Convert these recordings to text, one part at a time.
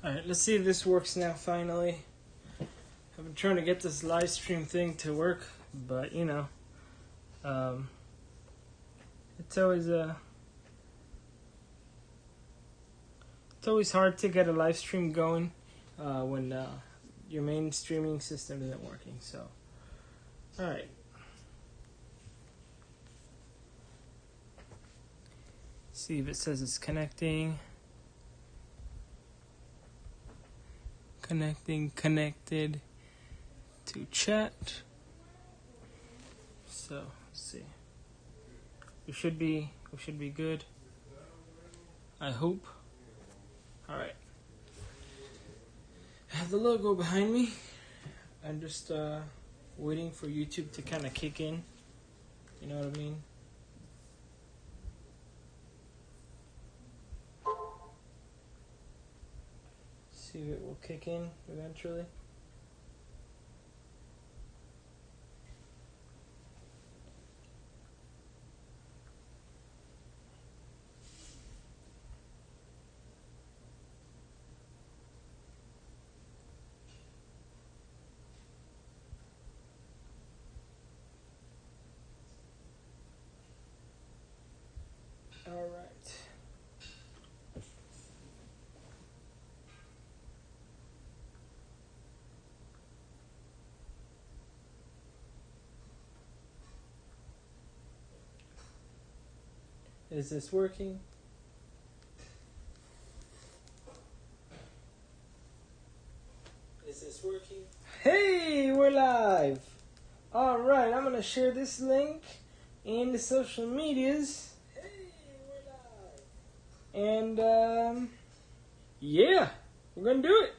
Alright, let's see if this works now finally. I've been trying to get this live stream thing to work, but you know, it's always hard to get a live stream going when your main streaming system isn't working. So, alright. See if it says it's connecting. Connected to chat. So let's see. We should be good. I hope. All right. I have the logo behind me. I'm just waiting for YouTube to kind of kick in. You know what I mean? See if it will kick in eventually. All right. Is this working? Is this working? Hey, we're live. All right, I'm gonna share this link in the social medias. Hey, we're live. And yeah, we're gonna do it.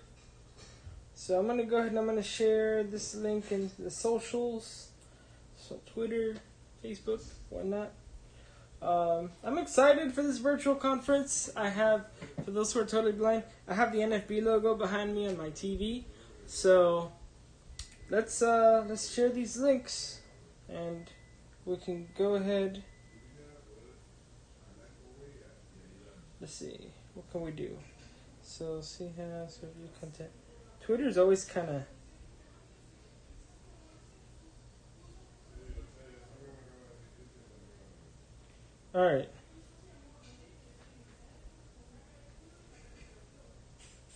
So I'm gonna go ahead and I'm gonna share this link in the socials, so Twitter, Facebook, whatnot. I'm excited for this virtual conference. I have, for those who are totally blind, I have the NFB logo behind me on my TV. So let's share these links, and we can go ahead. Let's see, what can we do? So see how review content. Twitter is always kind of. All right.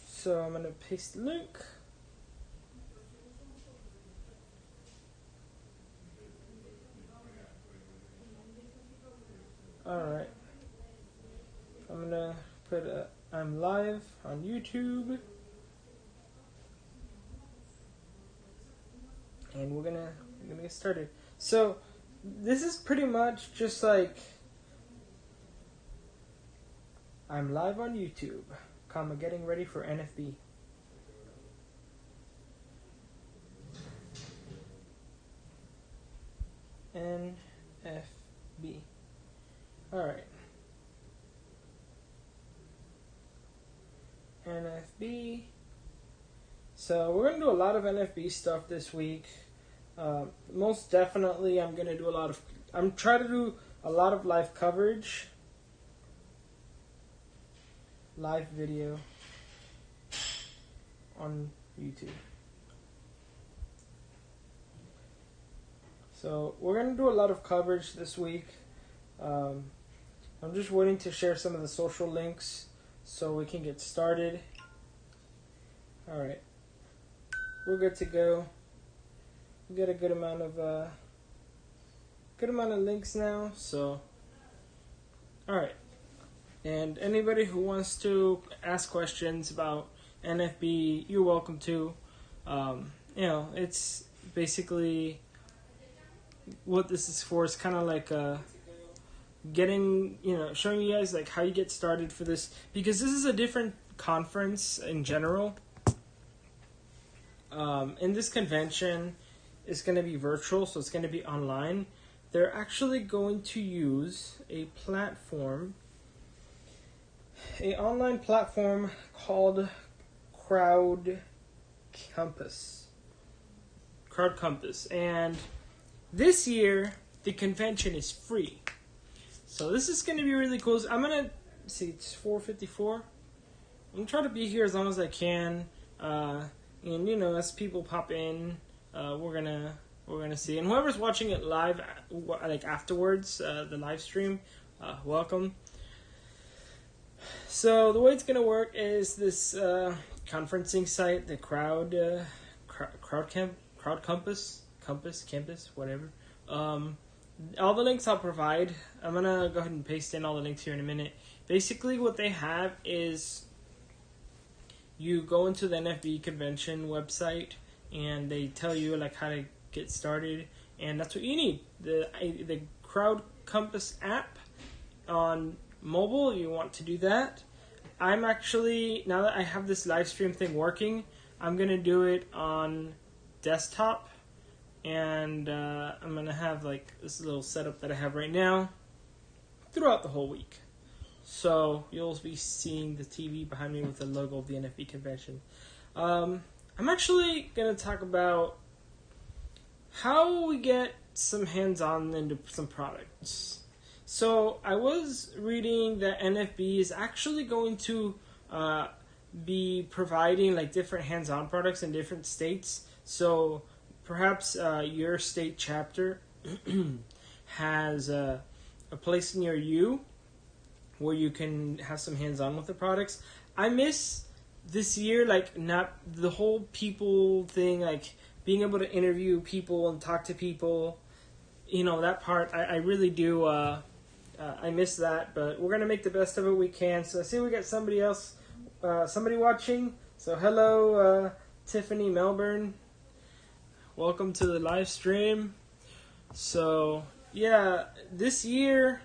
So I'm going to paste the link. All right. I'm going to put I'm live on YouTube. And we're going to get started. So this is pretty much just like I'm live on YouTube, getting ready for NFB. NFB. Alright. NFB. So we're going to do a lot of NFB stuff this week. Most definitely I'm trying to do a lot of live coverage. Live video on YouTube. So we're going to do a lot of coverage this week. I'm just waiting to share some of the social links so we can get started. Alright. We're good to go. We got a good amount of links now, so alright. And anybody who wants to ask questions about NFB, you're welcome to. It's basically what this is for. It's kind of like showing you guys like how you get started for this, because this is a different conference in general. In this convention, it's going to be virtual, so it's going to be online. They're actually going to use an online platform called Crowd Compass. And this year the convention is free, so this is going to be really cool. I'm gonna see, it's 4:54. I'm trying to be here as long as I can. And as people pop in, we're gonna see. And whoever's watching it live, like afterwards, the live stream, welcome. So the way it's gonna work is this conferencing site, the Campus, whatever. All the links I'll provide. I'm gonna go ahead and paste in all the links here in a minute. Basically, what they have is you go into the NFB convention website, and they tell you like how to get started, and that's what you need. The Crowd Compass app on mobile. You want to do that. I'm actually, now that I have this live stream thing working, I'm gonna do it on desktop, and I'm gonna have like this little setup that I have right now throughout the whole week. So you'll be seeing the TV behind me with the logo of the NFB convention. I'm actually going to talk about how we get some hands-on into some products. So I was reading that NFB is actually going to be providing like different hands-on products in different states. So perhaps your state chapter has a place near you where you can have some hands-on with the products. I miss this year, like, not the whole people thing, like being able to interview people and talk to people. That part, I really do. I miss that, but we're gonna make the best of it we can. So I see we got somebody else, somebody watching. So hello, Tiffany Melbourne. Welcome to the live stream. So yeah, this year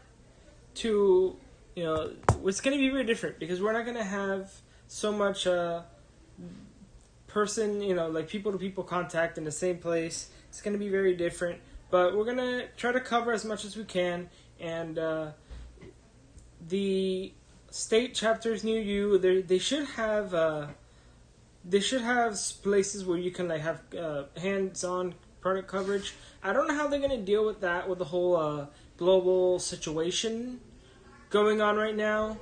it's going to be very different because we're not going to have so much like people-to-people contact in the same place. It's going to be very different, but we're going to try to cover as much as we can. And the state chapters near you, they should have places where you can like have hands-on product coverage. I don't know how they're going to deal with that with the whole global situation going on right now.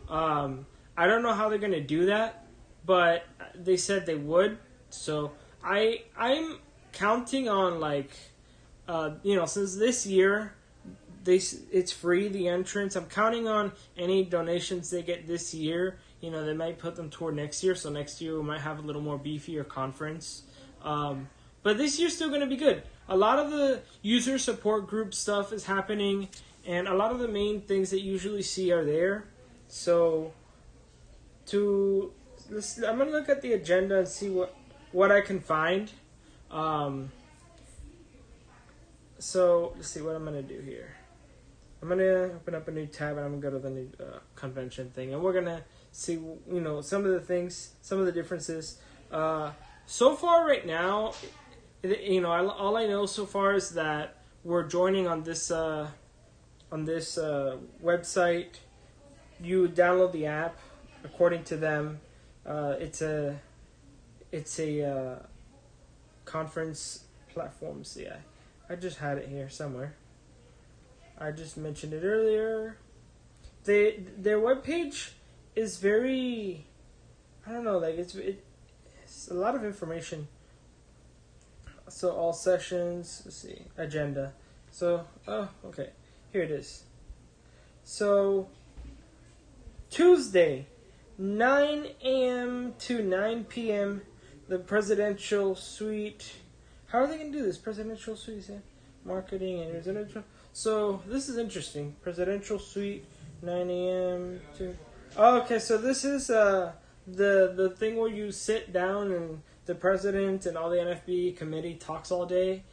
I don't know how they're going to do that, but they said they would. So I'm counting on since this year it's free, the entrance. I'm counting on any donations they get this year. They might put them toward next year. So next year we might have a little more beefier conference. But this year's still going to be good. A lot of the user support group stuff is happening, and a lot of the main things that you usually see are there. So I'm going to look at the agenda and see what I can find. So let's see what I'm going to do here. I'm going to open up a new tab, and I'm going to go to the new convention thing. And we're going to see, some of the things, some of the differences. So far right now, all I know so far is that we're joining on this website. You download the app according to them. It's a conference platform. See, I just had it here somewhere. I just mentioned it earlier. Their webpage is very, I don't know, like it's a lot of information. So all sessions, let's see, agenda. So, okay, here it is. So, Tuesday, 9 a.m. to 9 p.m., the presidential suite. How are they going to do this? Presidential suite, marketing and residential. So, this is interesting. Presidential suite, 9 a.m. to... Oh, okay, so this is the thing where you sit down and the president and all the NFB committee talks all day.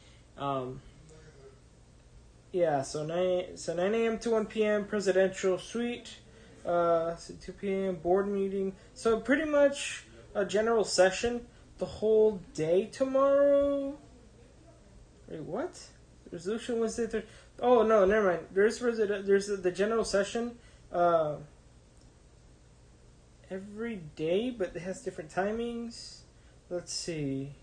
Yeah, so 9 a.m. to 1 p.m. presidential suite. So 2 p.m. board meeting. So pretty much a general session the whole day tomorrow. Wait, what? Resolution Wednesday, Thursday. Oh no, never mind. There's the general session every day, but it has different timings. Let's see.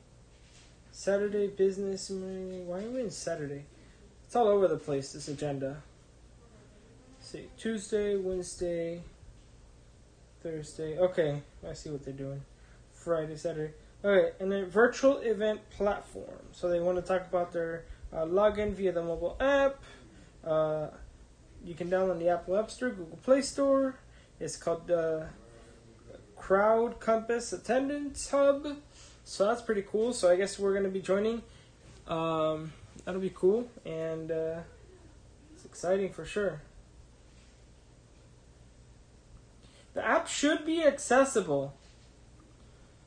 Saturday business. Why are we in Saturday? It's all over the place, this agenda. Let's see. Tuesday, Wednesday, Thursday. Okay, I see what they're doing. Friday, Saturday. Okay, and then virtual event platform. So they want to talk about their login via the mobile app. You can download the Apple App Store, Google Play Store. It's called Crowd Compass Attendance Hub. So that's pretty cool. So I guess we're going to be joining. That'll be cool. And it's exciting for sure. The app should be accessible.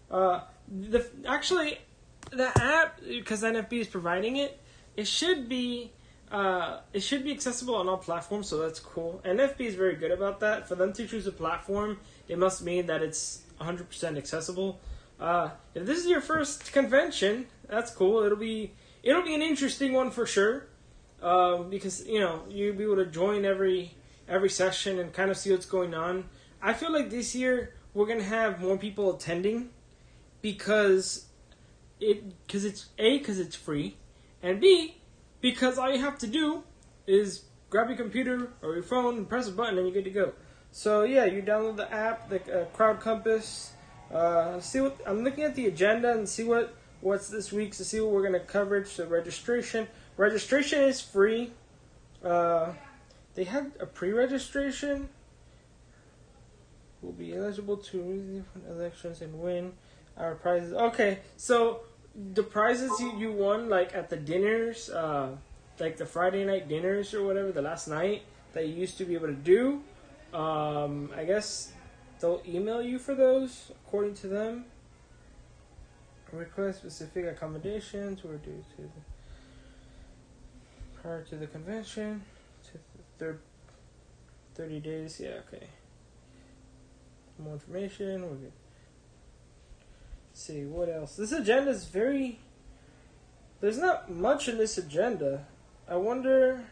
Actually, the app, because NFB is providing it, it should be accessible on all platforms. So that's cool. NFB is very good about that. For them to choose a platform, it must mean that it's 100% accessible. If this is your first convention, that's cool. It'll be an interesting one for sure. Because you'll be able to join every session and kind of see what's going on. I feel like this year we're gonna have more people attending because it's free, and B, because all you have to do is grab your computer or your phone and press a button and you're good to go. So yeah, you download the app, the Crowd Compass. See what I'm looking at the agenda and see what's this week to see what we're gonna cover. So registration is free. They had a pre-registration. Will be eligible to elections and win our prizes. Okay, so the prizes you won, like at the dinners, like the Friday night dinners or whatever, the last night that you used to be able to do, I guess they'll email you for those, according to them. Request specific accommodations were due to prior to the convention, to the 30 days. Yeah, okay. More information. We're good. Let's see what else. This agenda is very. There's not much in this agenda. I wonder.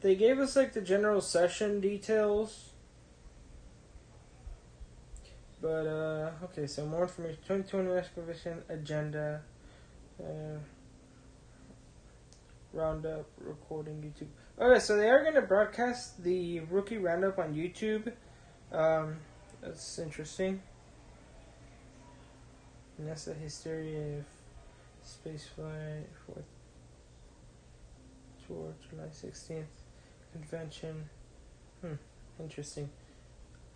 They gave us like the general session details. But okay. So more information. 2020 excavation agenda. Roundup recording YouTube. Okay, so they are going to broadcast the rookie roundup on YouTube. That's interesting. NASA history of spaceflight, 4th tour, July 16th, convention. Interesting.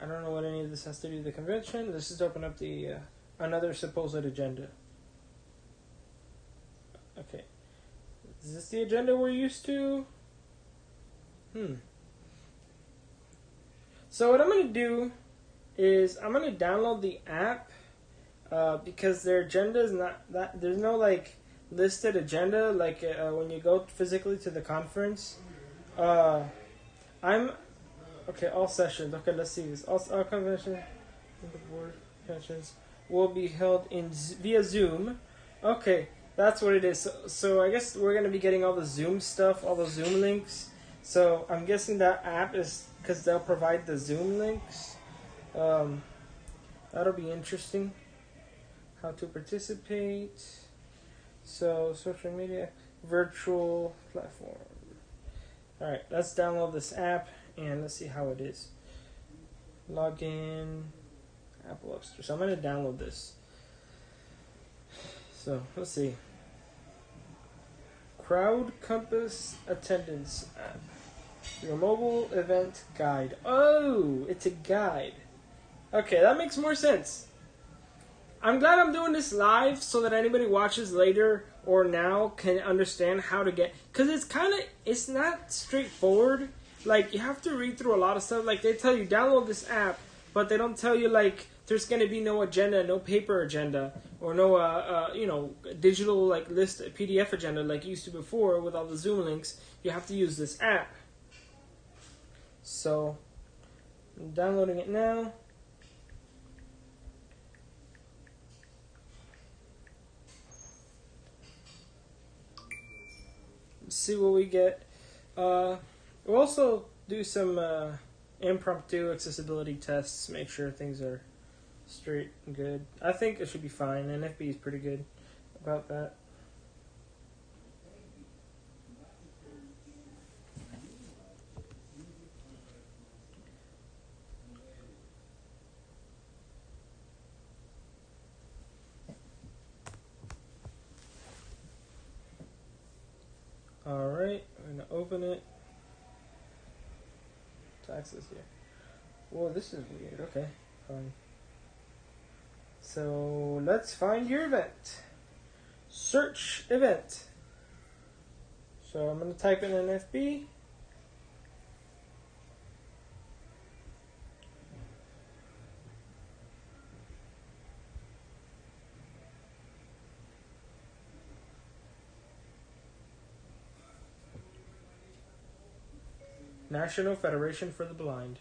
I don't know what any of this has to do with the convention. Let's just open up the another supposed agenda. Okay. Is this the agenda we're used to? So what I'm going to do is I'm going to download the app because their agenda is not that, there's no like listed agenda like when you go physically to the conference. All sessions. Okay, let's see this. All conventions, the board conventions will be held via Zoom. Okay, that's what it is. So I guess we're going to be getting all the Zoom stuff, all the Zoom links. So I'm guessing that app is because they'll provide the Zoom links. That'll be interesting. How to participate. So social media, virtual platform. All right, let's download this app and let's see how it is. Login, Apple App Store. So I'm going to download this. So let's see. Crowd Compass Attendance app. Your mobile event guide. Oh, it's a guide. Okay, that makes more sense. I'm glad I'm doing this live so that anybody watches later or now can understand how to get... Because it's not straightforward. Like, you have to read through a lot of stuff. Like, they tell you, download this app, but they don't tell you, like, there's going to be no agenda, no paper agenda, or no, digital, like, list PDF agenda like you used to before with all the Zoom links. You have to use this app. So, I'm downloading it now. Let's see what we get. We'll also do some impromptu accessibility tests, make sure things are straight and good. I think it should be fine. NFB is pretty good about that. Alright, we're gonna open it. To access here. Whoa, this is weird. Okay, fine. So let's find your event. Search event. So I'm gonna type in NFB. National Federation for the Blind.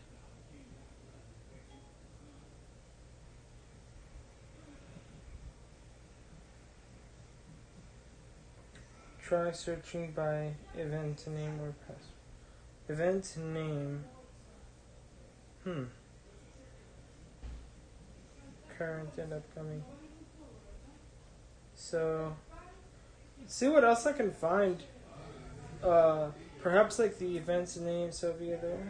Try searching by event name or password. Event name. Current and upcoming. So, see what else I can find. Perhaps like the event's name, so be there.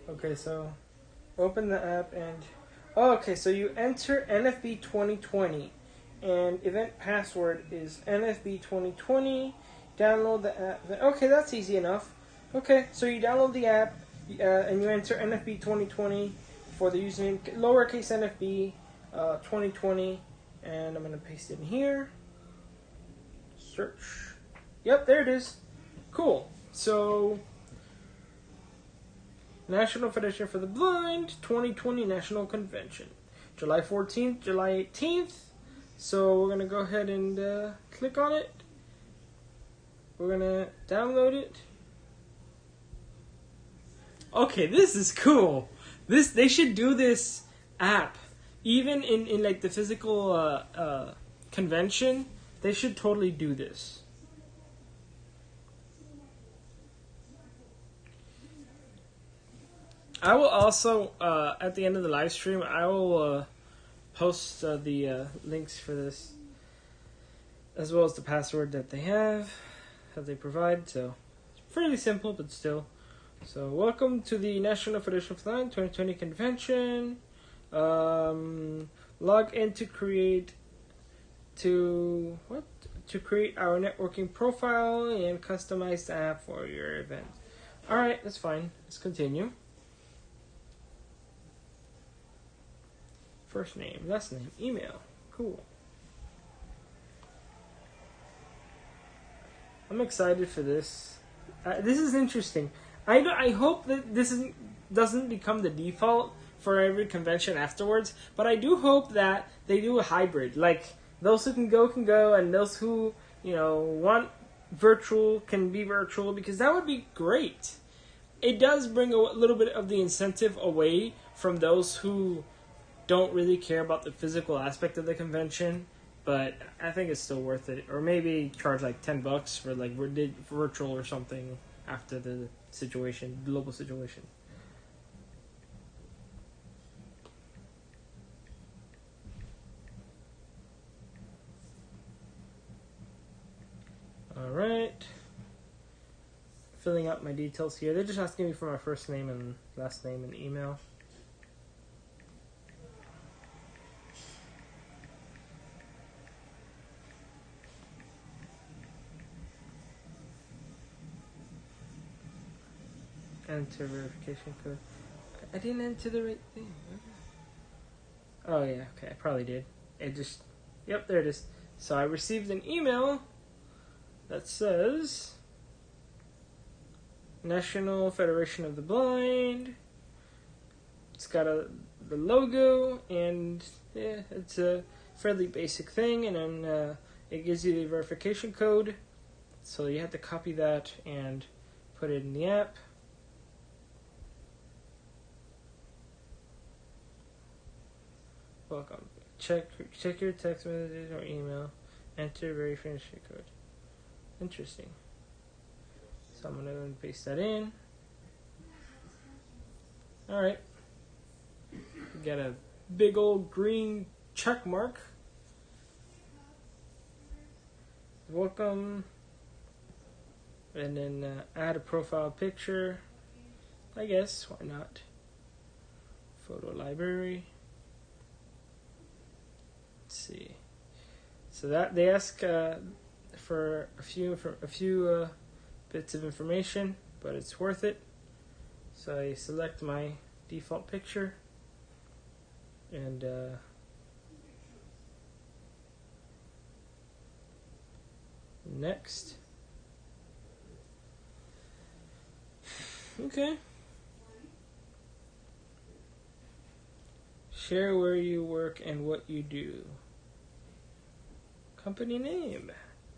Okay, so open the app and okay, so you enter NFB 2020 and event password is NFB 2020. Download the app. Okay, that's easy enough. Okay, so you download the app and you enter NFB 2020 for the username lowercase NFB 2020, and I'm gonna paste it in here. Search. Yep, there it is. Cool. So, National Federation for the Blind 2020 National Convention. July 14th, July 18th. So, we're going to go ahead and click on it. We're going to download it. Okay, this is cool. They should do this app. Even in like the physical convention, they should totally do this. I will also, at the end of the live stream, I will post the links for this, as well as the password that they provide. So, it's fairly simple, but still. So, welcome to the National Federation of the Blind 2020 convention. Log in to create our networking profile and customize the app for your event. All right, that's fine. Let's continue. First name, last name, email. Cool. I'm excited for this. This is interesting. I hope that this doesn't become the default for every convention afterwards, but I do hope that they do a hybrid. Like, those who can go, and those who, want virtual can be virtual, because that would be great. It does bring a little bit of the incentive away from those who don't really care about the physical aspect of the convention, but I think it's still worth it. Or maybe charge like $10 for like virtual or something after the global situation. All right. Filling out my details here. They're just asking me for my first name and last name and email. Enter verification code. I didn't enter the right thing. Oh yeah, okay, I probably did. Yep, there it is. So I received an email that says National Federation of the Blind. It's got the logo, and yeah, it's a fairly basic thing, and then it gives you the verification code. So you have to copy that and put it in the app. Welcome. Check your text messages or email. Enter verification code. Interesting. So I'm going to go and paste that in. Alright. Got a big old green check mark. Welcome. And then add a profile picture. I guess, why not? Photo library. Let's see. So that they ask for a few bits of information, but it's worth it. So I select my default picture and next. Okay. Share where you work and what you do. Company name.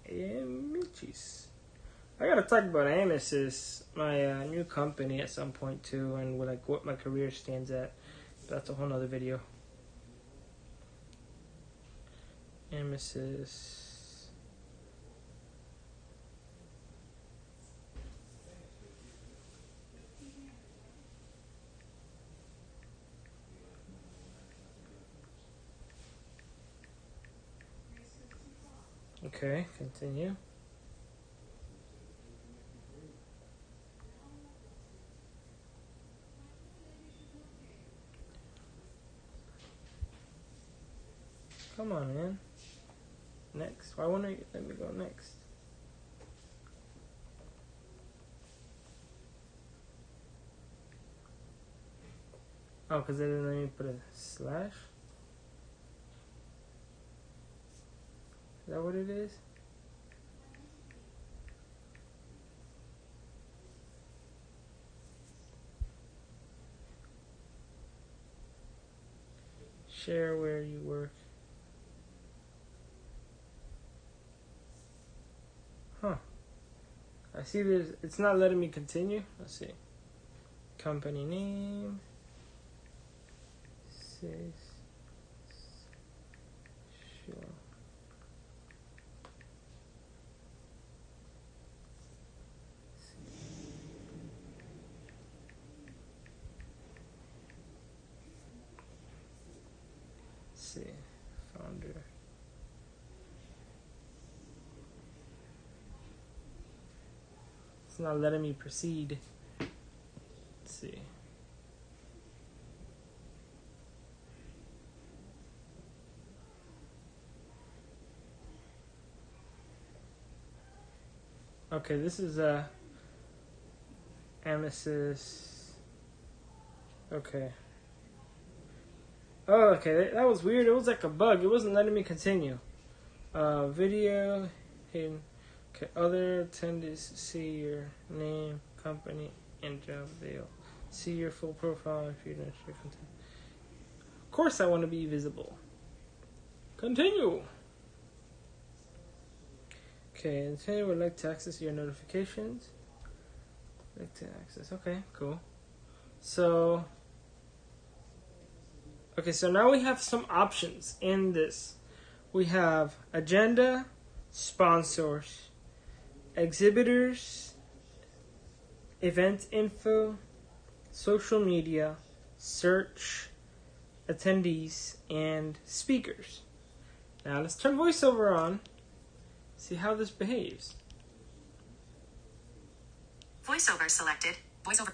Amichis. I gotta talk about Amicis, my new company at some point too, and what my career stands at. That's a whole nother video. Amicis. Okay, continue. Come on, man. Next. Why won't it let me go next? Oh, because they didn't let me put a slash? Is that what it is? Share where you work. Huh. I see it's not letting me continue. Let's see. Company name. Says. Sure. See, founder. It's not letting me proceed. Let's see. Okay, this is Amicis. Okay. Oh, okay, that was weird. It was like a bug. It wasn't letting me continue. Video, hidden. Okay, other attendees see your name, company, and job. They'll see your full profile if you don't share content. Of course I want to be visible. Continue. Okay, and today would like to access your notifications. Like to access. Okay, cool. So... Okay, so now we have some options in this. We have agenda, sponsors, exhibitors, event info, social media, search, attendees, and speakers. Now let's turn voiceover on, see how this behaves. Voiceover selected. Voiceover.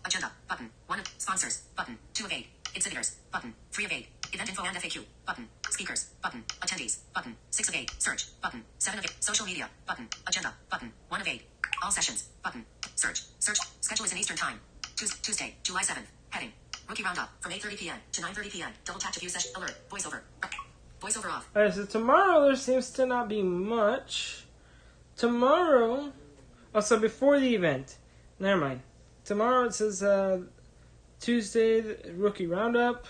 Agenda. Button. 1 of sponsors. Button. 2 of 8. Exhibitors. Button. 3 of 8. Event info and FAQ. Button. Speakers. Button. Attendees. Button. 6 of 8. Search. Button. 7 of 8. Social media. Button. Agenda. Button. 1 of 8. All sessions. Button. Search. Search. Schedule is in Eastern Time. Tuesday, July 7th. Heading. Rookie roundup from 8:30 p.m. to 9:30 p.m. Double tap to view session. Alert. Voiceover. Voiceover off. Alright, so tomorrow there seems to not be much. Tomorrow... Oh, so before the event. Never mind. Tomorrow it says Tuesday, rookie roundup.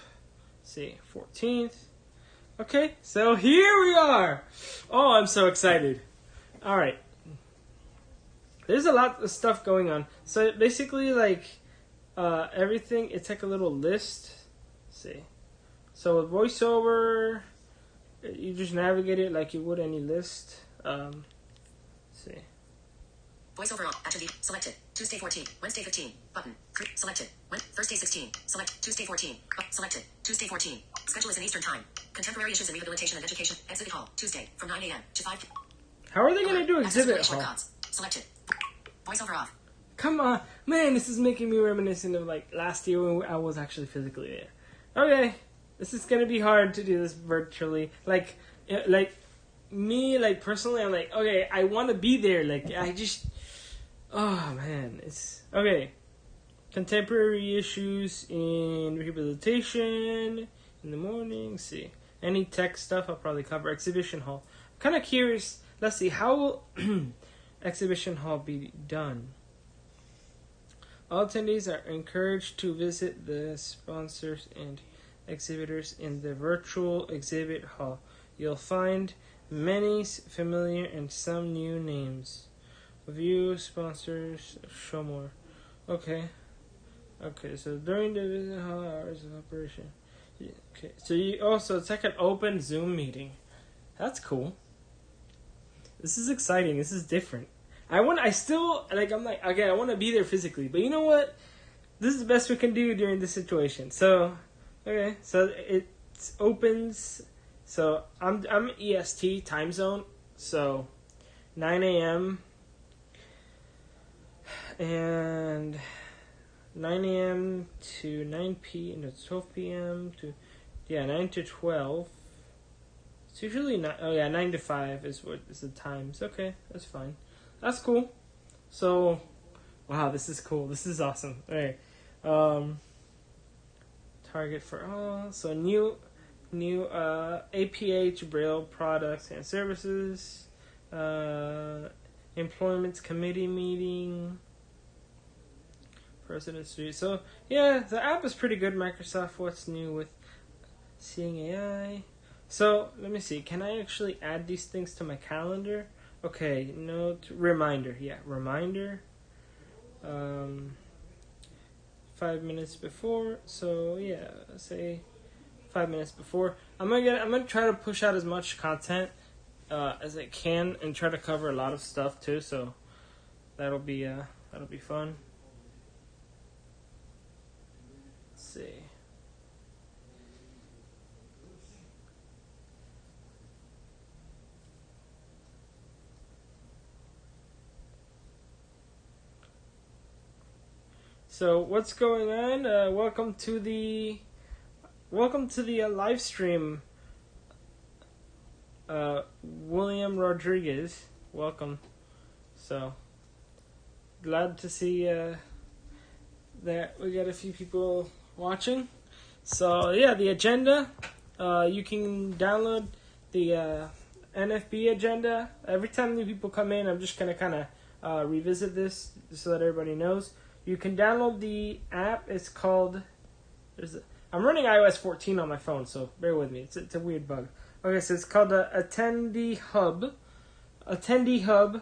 Let's see, 14th. Okay, so here we are. Oh, I'm so excited. All right. There's a lot of stuff going on. So basically, like everything, it's like a little list. Let's see. So with voiceover, you just navigate it like you would any list. Let's see. Voiceover on. Attendee. Selected. Tuesday 14. Wednesday 15. Button. Selected. Thursday 16. Select. Tuesday 14. Selected. Tuesday 14. Schedule is in Eastern Time. Contemporary issues in rehabilitation and education. Exhibit hall. Tuesday from 9 a.m. to 5 p.m. How are they going to do exhibit hall? Selected. Voiceover off. Come on. Man, this is making me reminiscent of like last year when I was actually physically there. Okay. This is going to be hard to do this virtually. Like me, like, personally, I'm like, okay, I want to be there. Like, oh, man. It's, okay. Contemporary issues in rehabilitation in the morning. Let's see. Any tech stuff I'll probably cover. Exhibition hall. I'm kind of curious. Let's see. How will exhibition hall be done? All attendees are encouraged to visit the sponsors and exhibitors in the virtual exhibit hall. You'll find many familiar and some new names. View sponsors, show more. Okay, so during the visit hall hours of operation. Okay, so it's like an open Zoom meeting. That's cool. This is exciting. This is different. I'm like, okay, I want to be there physically, but you know what? This is the best we can do during this situation. So, okay, so it opens. So I'm EST time zone. So 9 a.m. and 9 a.m. to 9 p.m. to 12 p.m. to 9 to 12. It's usually 9 to 5 is the times. Okay, that's fine. That's cool. So, wow, this is cool. This is awesome. All right. Target for all. So new APH Braille products and services. Employment committee meeting. President Street. So yeah, the app is pretty good. Microsoft. What's new with Seeing AI? So let me see. Can I actually add these things to my calendar? Okay, note, reminder. Yeah, reminder. 5 minutes before. So yeah, say 5 minutes before. I'm gonna try to push out as much content as I can and try to cover a lot of stuff too. So that'll be fun. Let's see. So what's going on? Welcome to the live stream. William Rodriguez, welcome. So glad to see that we got a few people watching. So yeah, the agenda. You can download the NFB agenda. Every time new people come in, I'm just gonna kind of revisit this so that everybody knows. You can download the app. It's called. I'm running iOS 14 on my phone, so bear with me. It's a weird bug. Okay, so it's called Attendee Hub. Attendee Hub.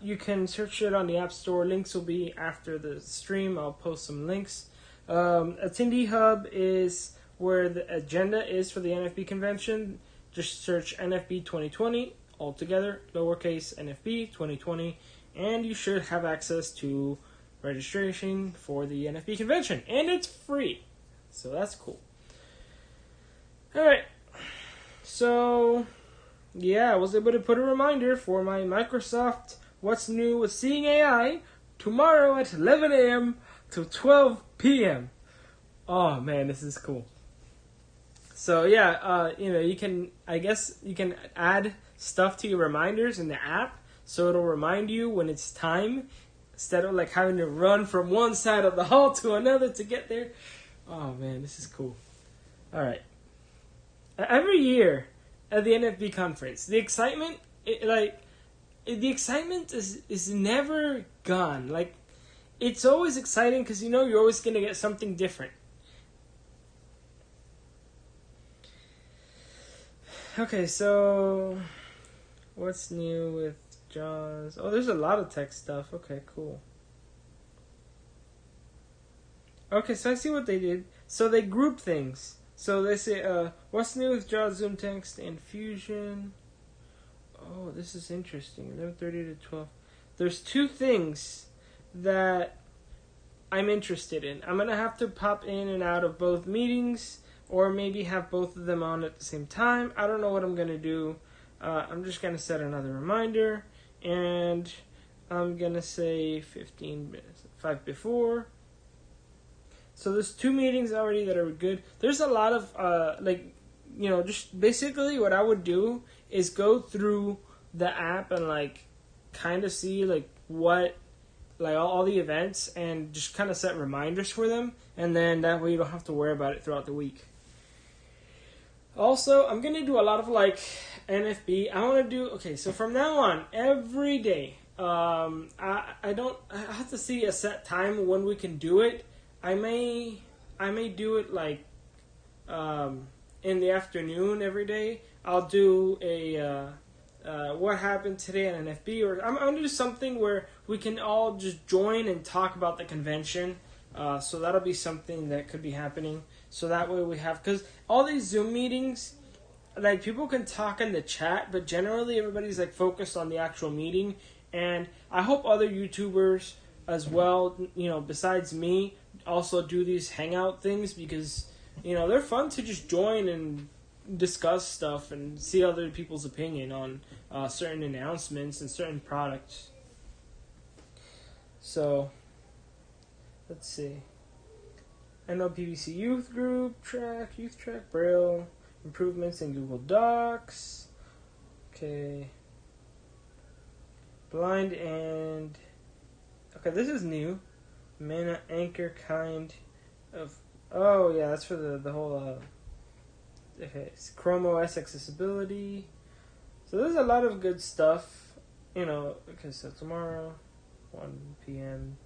You can search it on the App Store. Links will be after the stream. I'll post some links. Attendee Hub is where the agenda is for the NFB convention. Just search NFB 2020 all together, lowercase NFB 2020, and you should have access to registration for the NFB convention, and it's free, so that's cool. All right, so yeah, I was able to put a reminder for my Microsoft What's New with Seeing AI tomorrow at 11 a.m. to 12 p.m. Oh man, this is cool. So yeah, you can add stuff to your reminders in the app, so it'll remind you when it's time. Instead of like having to run from one side of the hall to another to get there. Oh man, this is cool. Alright. Every year at the NFB conference, the excitement is never gone. Like, it's always exciting because you're always going to get something different. Okay, so what's new with Jaws? Oh, there's a lot of tech stuff. Okay, cool. Okay, so I see what they did. So they group things. So they say, what's new with Jaws, Zoom Text, and Fusion? Oh, this is interesting. 11:30 to 12. There's two things that I'm interested in. I'm going to have to pop in and out of both meetings, or maybe have both of them on at the same time. I don't know what I'm going to do. I'm just going to set another reminder. And I'm going to say 15 minutes, 5 before. So there's two meetings already that are good. There's a lot of, just basically what I would do is go through the app and like kind of see like what like all the events and just kind of set reminders for them, and then that way you don't have to worry about it throughout the week. Also, I'm gonna do a lot of like NFB. I want to do so from now on every day. I have to see a set time when we can do it. I may do it like in the afternoon every day. I'll do a what happened today on NFB, or I'm gonna do something where we can all just join and talk about the convention. So that'll be something that could be happening. So that way we have, because all these Zoom meetings, like people can talk in the chat, but generally everybody's like focused on the actual meeting. And I hope other YouTubers as well, besides me, also do these hangout things, because they're fun to just join and discuss stuff and see other people's opinion on certain announcements and certain products. So let's see. NLPVC Youth Track, Braille, improvements in Google Docs. Okay. Blind and... Okay, this is new. Mana Anchor kind of... Oh, yeah, that's for the whole... Okay, it's Chrome OS accessibility. So there's a lot of good stuff. Okay, so tomorrow, 1 p.m.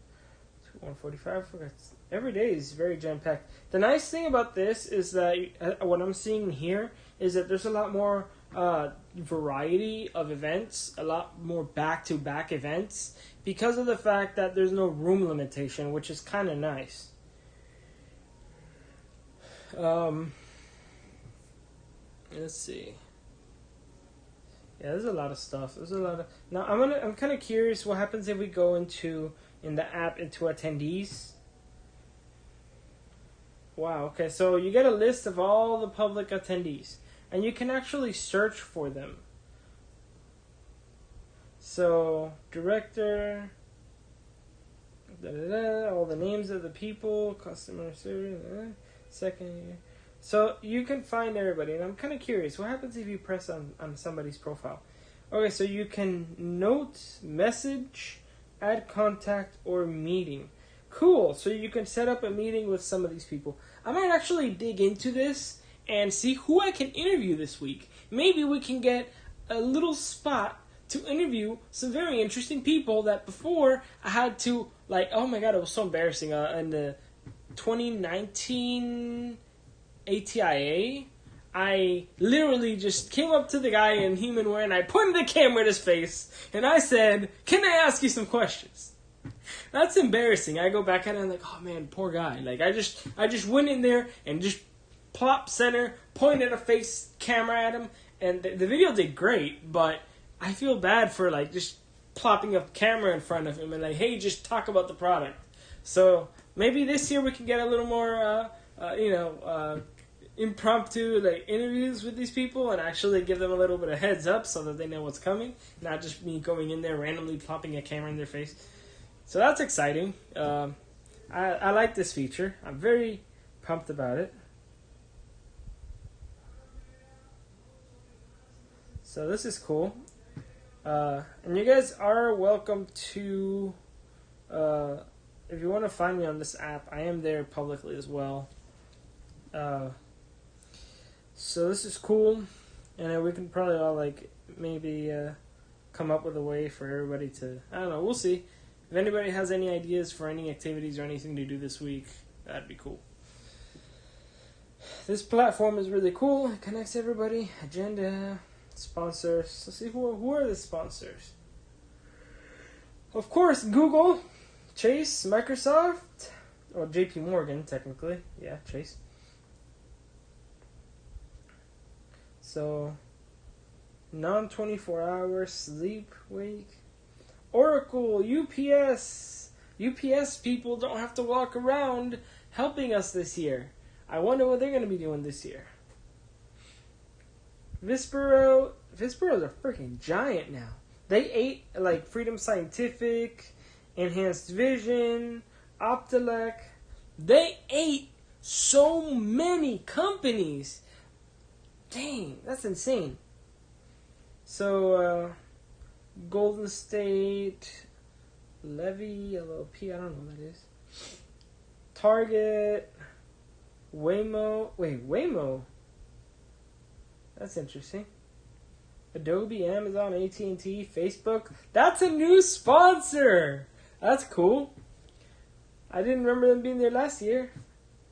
1:45. Every day is very jam-packed. The nice thing about this is that what I'm seeing here is that there's a lot more variety of events, a lot more back-to-back events, because of the fact that there's no room limitation, which is kind of nice. Let's see. Yeah, there's a lot of stuff. Now I'm kind of curious what happens if we go in the app into attendees. Wow, okay, so you get a list of all the public attendees, and you can actually search for them. So, director, all the names of the people, customer service, second year. So, you can find everybody, and I'm kind of curious, what happens if you press on somebody's profile? Okay, so you can note, message, add contact, or meeting. Cool. So you can set up a meeting with some of these people. I might actually dig into this and see who I can interview this week. Maybe we can get a little spot to interview some very interesting people that before I had to, oh my god, it was so embarrassing. In the 2019 ATIA, I literally just came up to the guy in Humanware and I pointed the camera at his face and I said, "Can I ask you some questions?" That's embarrassing. I go back at it and I'm like, oh man, poor guy. I just went in there and just plop center, pointed a face camera at him, and the video did great, but I feel bad for just plopping a camera in front of him and hey, just talk about the product. So maybe this year we can get a little more, impromptu interviews with these people and actually give them a little bit of heads up so that they know what's coming, not just me going in there randomly plopping a camera in their face. So that's exciting. I like this feature. I'm very pumped about it. So this is cool. And you guys are welcome to, if you want to find me on this app, I am there publicly as well. So this is cool. And then we can probably all maybe come up with a way for everybody to, I don't know, we'll see. If anybody has any ideas for any activities or anything to do this week, that'd be cool. This platform is really cool. It connects everybody. Agenda, sponsors. Let's see, who are the sponsors? Of course, Google, Chase, Microsoft, or JP Morgan, technically. Yeah, Chase. So, non-24 hour sleep, wake. Oracle, UPS. UPS people don't have to walk around helping us this year. I wonder what they're going to be doing this year. Vispero is a freaking giant now. They ate Freedom Scientific, Enhanced Vision, Optelec. They ate so many companies. Dang, that's insane. So, Golden State, Levy, LLP, I don't know what that is. Target, Waymo. That's interesting. Adobe, Amazon, AT&T, Facebook. That's a new sponsor. That's cool. I didn't remember them being there last year.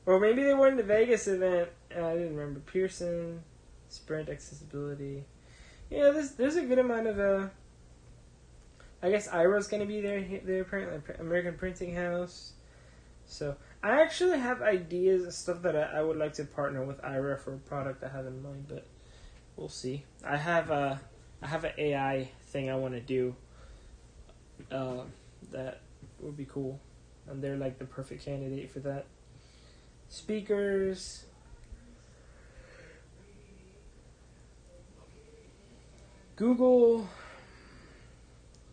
Or maybe they were in the Vegas event. I didn't remember. Pearson, Sprint, Accessibility. Yeah, there's a good amount of... I guess IRA's going to be there. They're apparently American Printing House. So I actually have ideas of stuff that I would like to partner with IRA for a product I have in mind, but we'll see. I have an AI thing I want to do. That would be cool, and they're like the perfect candidate for that. Speakers. Google.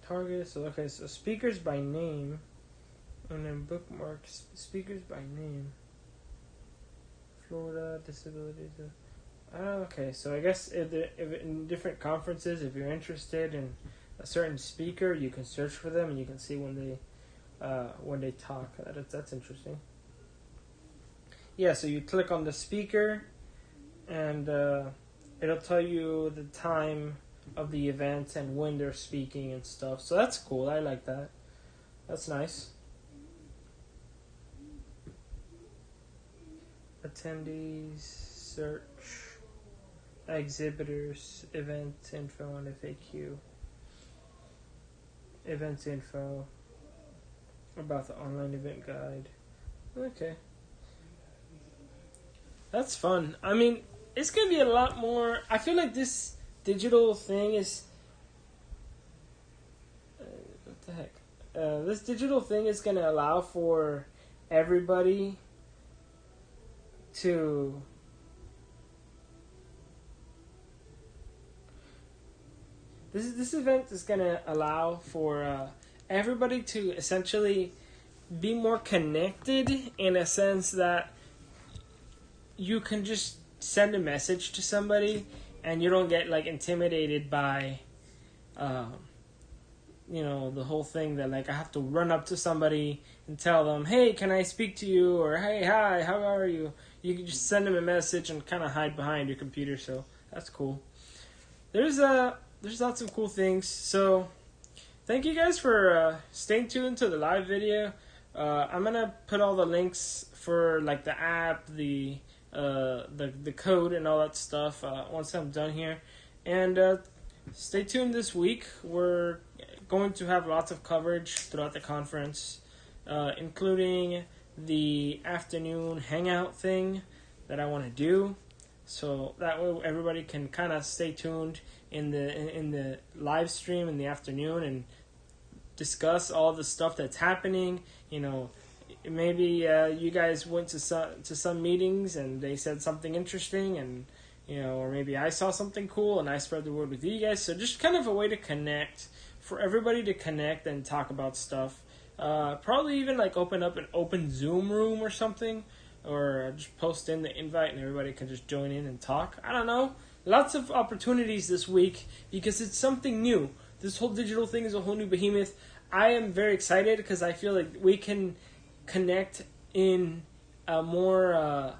Target. So speakers by name, and then bookmarks. Speakers by name. Florida disabilities. Okay, so I guess if in different conferences, if you're interested in a certain speaker, you can search for them and you can see when they talk. That's interesting. Yeah, so you click on the speaker, and it'll tell you the time of the event and when they're speaking and stuff. So that's cool. I like that. That's nice. Attendees, search, exhibitors, event info and FAQ. Events info, about the online event guide. Okay. That's fun. I mean, it's going to be a lot more... I feel like this digital thing is... what the heck? This digital thing is going to allow for everybody to... This event is going to allow for everybody to essentially be more connected, in a sense that you can just send a message to somebody and you don't get like intimidated by the whole thing that like I have to run up to somebody and tell them, hey, can I speak to you? Or hey, hi, how are you? You can just send them a message and kind of hide behind your computer. So that's cool. There's lots of cool things. So thank you guys for staying tuned to the live video. I'm gonna put all the links for like the app, the code and all that stuff once I'm done here. And stay tuned this week. We're going to have lots of coverage throughout the conference, including the afternoon hangout thing that I want to do. So that way everybody can kind of stay tuned in the live stream in the afternoon and discuss all the stuff that's happening. Maybe you guys went to some meetings and they said something interesting, and or maybe I saw something cool and I spread the word with you guys. So just kind of a way to connect, for everybody to connect and talk about stuff. Probably even like open up an open Zoom room or something, or just post in the invite and everybody can just join in and talk. I don't know. Lots of opportunities this week because it's something new. This whole digital thing is a whole new behemoth. I am very excited because I feel like we can connect in a more...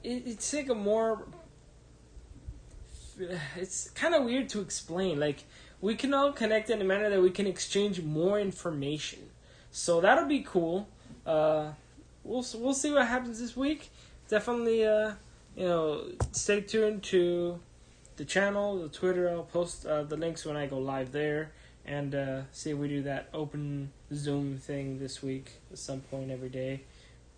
it's like a more... It's kind of weird to explain. Like, we can all connect in a manner that we can exchange more information. So that'll be cool. We'll see what happens this week. Definitely, stay tuned to the channel, the Twitter. I'll post the links when I go live there. And see if we do that open Zoom thing this week at some point every day.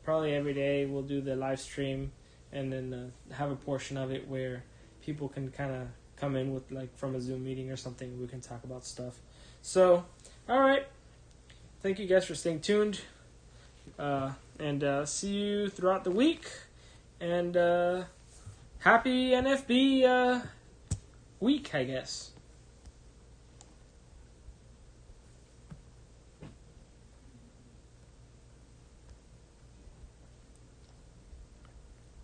Probably every day we'll do the live stream, and then have a portion of it where people can kind of come in with like from a Zoom meeting or something. We can talk about stuff. So, all right. Thank you guys for staying tuned. And see you throughout the week. And happy NFB week, I guess.